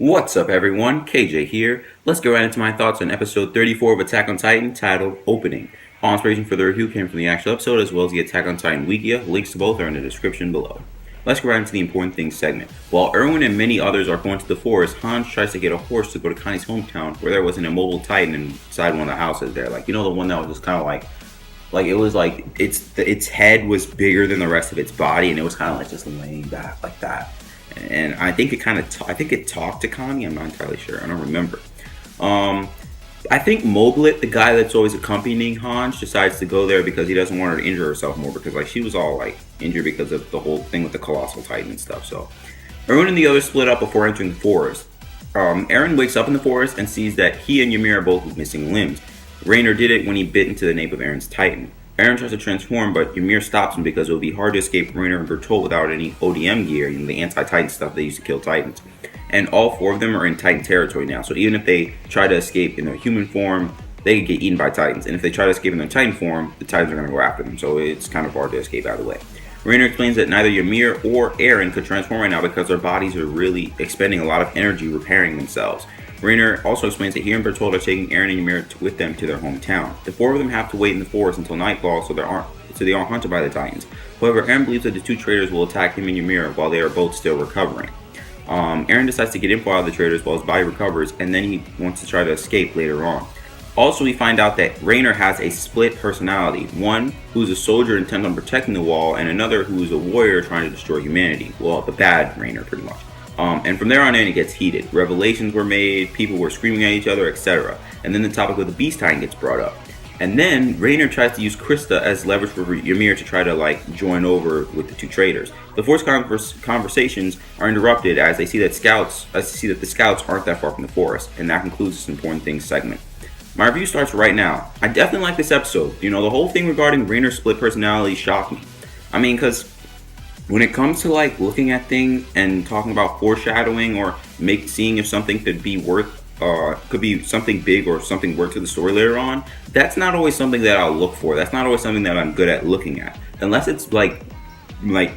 What's up, everyone? KJ here. Let's go right into my thoughts on episode 34 of Attack on Titan, titled Opening. All inspiration for the review came from the actual episode, as well as the Attack on Titan Wikia. Links to both are in the description below. Let's go right into the important things segment. While Erwin and many others are going to the forest, Hange tries to get a horse to go to Connie's hometown, where there was an immobile Titan inside one of the houses there. Like, you know, the one that was just kind of like it was like its head was bigger than the rest of its body, and it was kind of like just laying back like that. And I think it talked to Connie. I'm not entirely sure. I don't remember. I think Moblet, the guy that's always accompanying Hange, decides to go there because he doesn't want her to injure herself more, because like she was all like injured because of the whole thing with the Colossal Titan and stuff. So Erwin and the others split up before entering the forest. Eren wakes up in the forest and sees that he and Ymir are both missing limbs. Raynor did it when he bit into the nape of Eren's Titan. Eren tries to transform, but Ymir stops him because it would be hard to escape Raynor and Bertolt without any ODM gear, you know, the anti-Titan stuff they used to kill Titans. And all four of them are in Titan territory now, so even if they try to escape in their human form, they get eaten by Titans. And if they try to escape in their Titan form, the Titans are going to go after them, so it's kind of hard to escape out of the way. Raynor explains that neither Ymir or Eren could transform right now because their bodies are really expending a lot of energy repairing themselves. Raynor also explains that he and Bertolt are taking Eren and Ymir with them to their hometown. The four of them have to wait in the forest until nightfall so they aren't hunted by the Titans. However, Eren believes that the two traitors will attack him and Ymir while they are both still recovering. Eren decides to get info out of the traitors while his body recovers, and then he wants to try to escape later on. Also, we find out that Raynor has a split personality. One who's a soldier intent on protecting the wall, and another who is a warrior trying to destroy humanity. Well, the bad Raynor, pretty much. And from there on in, it gets heated. Revelations were made, people were screaming at each other, etc. And then the topic of the Beast Titan gets brought up. And then Raynor tries to use Krista as leverage for Ymir to try to join over with the two traitors. The forced conversations are interrupted as they see that the scouts aren't that far from the forest, and that concludes this important things segment. My review starts right now. I definitely like this episode. You know, the whole thing regarding Raynor's split personality shocked me. I mean, because when it comes to looking at things and talking about foreshadowing or seeing if something could be something big or something worth to the story later on, that's not always something that I'll look for. That's not always something that I'm good at looking at, unless it's like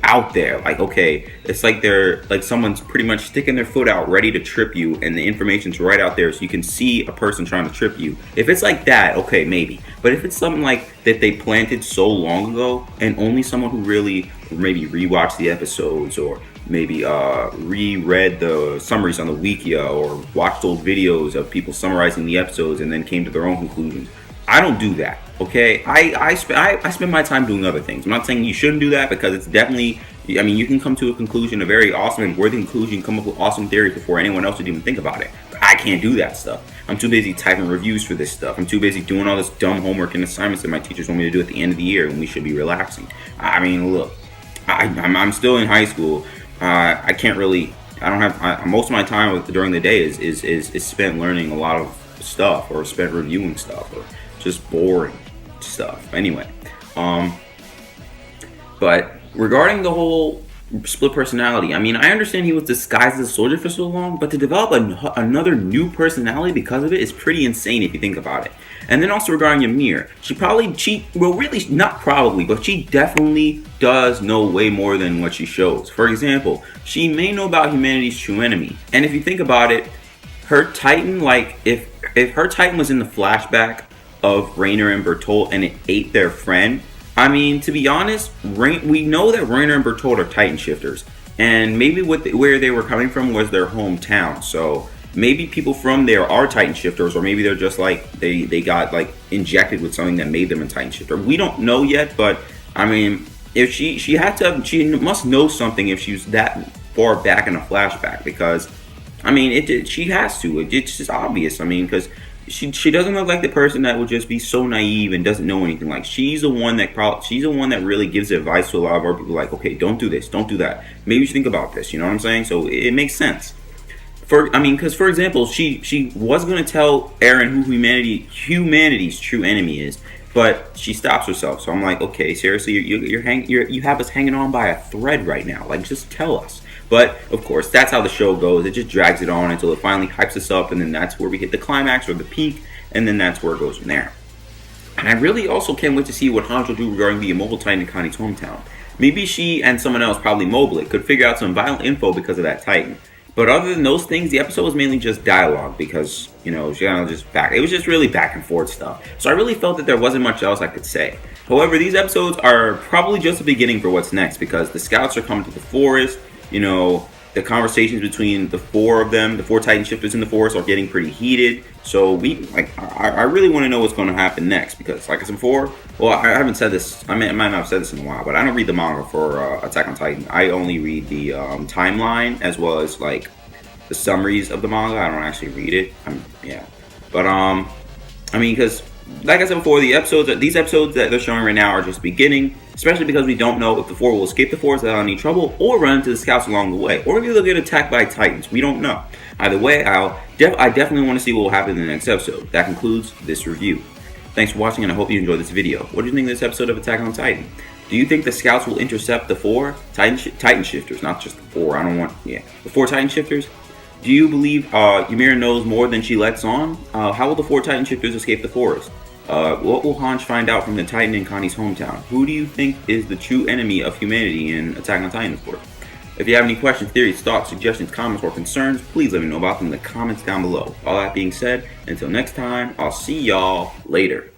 out there. Okay, it's like they're someone's pretty much sticking their foot out ready to trip you, and the information's right out there so you can see a person trying to trip you. If it's like that, okay, maybe. But if it's something like that they planted so long ago, and only someone who really maybe rewatched the episodes or maybe reread the summaries on the Wikia or watched old videos of people summarizing the episodes and then came to their own conclusions. I don't do that, okay? I spend my time doing other things. I'm not saying you shouldn't do that, because it's definitely, I mean, you can come to a conclusion, a very awesome and worthy conclusion, come up with awesome theories before anyone else would even think about it. But I can't do that stuff. I'm too busy typing reviews for this stuff. I'm too busy doing all this dumb homework and assignments that my teachers want me to do at the end of the year when we should be relaxing. I mean, look, I'm still in high school. I can't really, I don't have, most of my time during the day is spent learning a lot of stuff, or spent reviewing stuff, or just boring stuff. Anyway, but regarding the whole split personality, I mean, I understand he was disguised as a soldier for so long, but to develop another new personality because of it is pretty insane if you think about it. And then also regarding Ymir, she definitely does know way more than what she shows. For example, she may know about humanity's true enemy, and if you think about it, her Titan, if her Titan was in the flashback of Raynor and Bertolt and it ate their friend, I mean, to be honest, we know that Raynor and Bertolt are Titan shifters, and maybe where they were coming from was their hometown. So maybe people from there are Titan shifters, or maybe they're just they got injected with something that made them a Titan shifter. We don't know yet, but I mean, if she must know something if she was that far back in a flashback, because I mean, she has to. It's just obvious. I mean, because she doesn't look like the person that will just be so naive and doesn't know anything. She's the one that really gives advice to a lot of our people. Okay, don't do this, don't do that. Maybe you should think about this. You know what I'm saying? So it makes sense. Because for example, she was gonna tell Eren who humanity's true enemy is, but she stops herself. So I'm like, okay, seriously, you have us hanging on by a thread right now. Just tell us. But, of course, that's how the show goes. It just drags it on until it finally hypes us up, and then that's where we hit the climax or the peak, and then that's where it goes from there. And I really also can't wait to see what Hange will do regarding the immobile Titan in Connie's hometown. Maybe she and someone else, probably Moblet, could figure out some vital info because of that Titan. But other than those things, the episode was mainly just dialogue because, she kind of just it was just really back and forth stuff. So I really felt that there wasn't much else I could say. However, these episodes are probably just the beginning for what's next because the scouts are coming to the forest. The conversations between the four of them, the four Titan shifters in the forest, are getting pretty heated. So I really want to know what's going to happen next because, like I said before, well, I haven't said this. I might not have said this in a while, but I don't read the manga for Attack on Titan. I only read the timeline as well as like the summaries of the manga. I don't actually read it. Because like I said before, these episodes that they're showing right now are just beginning, especially because we don't know if the four will escape the forest without any trouble or run into the scouts along the way, or maybe they'll get attacked by Titans. We don't know. Either way, I definitely want to see what will happen in the next episode. That concludes this review. Thanks for watching, and I hope you enjoyed this video. What do you think of this episode of Attack on Titan? Do you think the scouts will intercept the four Titan shifters? Not just the four. The four Titan shifters? Do you believe Ymir knows more than she lets on? How will the four Titan shifters escape the forest? What will Hange find out from the Titan in Connie's hometown? Who do you think is the true enemy of humanity in Attack on Titan, of course? If you have any questions, theories, thoughts, suggestions, comments, or concerns, please let me know about them in the comments down below. All that being said, until next time, I'll see y'all later.